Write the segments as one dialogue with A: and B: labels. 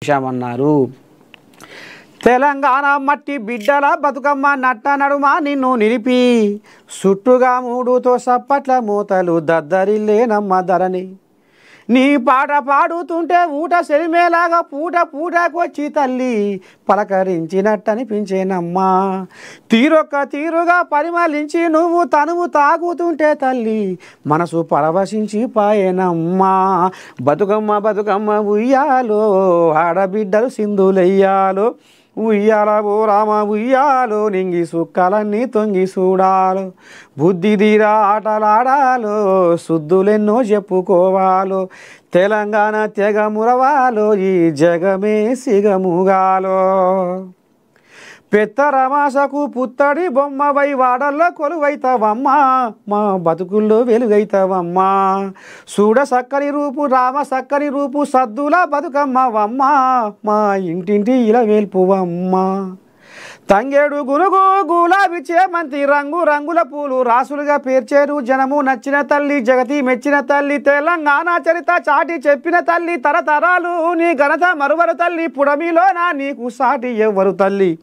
A: విషయమన్నారు. తెలంగాణ మట్టి బిడ్డల బతుకమ్మ నట్ట నడుమ నిన్ను నిలిపి చుట్టుగా మూడుతో సప్పట్ల మూతలు దద్దరిల్లేనమ్మ ధరణి. నీ పాట పాడుతుంటే ఊట సెలిమేలాగా పూట పూటకొచ్చి తల్లి పలకరించినట్టనిపించేనమ్మా. తీరుగా పరిమళించి నువ్వు తనువు తాగుతుంటే తల్లి మనసు పరవశించి పాయేనమ్మా. బతుకమ్మ బతుకమ్మ ఉయ్యాలో ఆడబిడ్డలు సింధులెయ్యాలో ఉయ్యాల ఓ రామ ఉయ్యాలో నింగి సుక్కలన్నీ తొంగి చూడాలో బుద్ధి తీరా ఆటలాడాలో శుద్ధులెన్నో చెప్పుకోవాలో తెలంగాణ తెగ మురవాలో ఈ జగమే సిగముగాలో. పెత్తరమాసకు పుత్తడి బొమ్మవై వాడల్లో కొలువైతవమ్మా మా బతుకుల్లో వెలుగైతవమ్మా. చూడ సక్కని రూపు రామ సక్కని రూపు సద్దుల బతుకమ్మవమ్మా మా ఇంటింటి ఇలా వేల్పువమ్మా. తంగేడు గునుగు గులాబీ చేమంతి రంగు రంగుల పూలు రాసులుగా పేర్చేరు జనము నచ్చిన తల్లి జగతి మెచ్చిన తల్లి తెలంగాణ చరిత చాటి చెప్పిన తల్లి తరతరాలు నీ ఘనత మరువరు తల్లి పుడమిలోనా నీకు సాటి ఎవ్వరు తల్లి.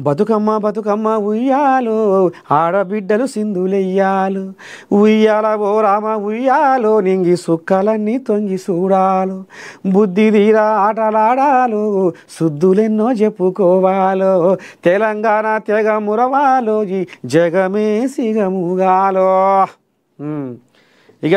A: బతుకమ్మ బతుకమ్మ ఉయ్యాలో ఆడబిడ్డలు సింధులెయ్యాలు ఉయ్యాల ఓ రామ ఉయ్యాలో నింగి సుక్కలన్నీ తొంగి చూడాలు బుద్ధి తీరా ఆటలాడాలో శుద్ధులెన్నో చెప్పుకోవాలో తెలంగాణ తెగ మురవాలో ఈ జగమే సిగముగాలో.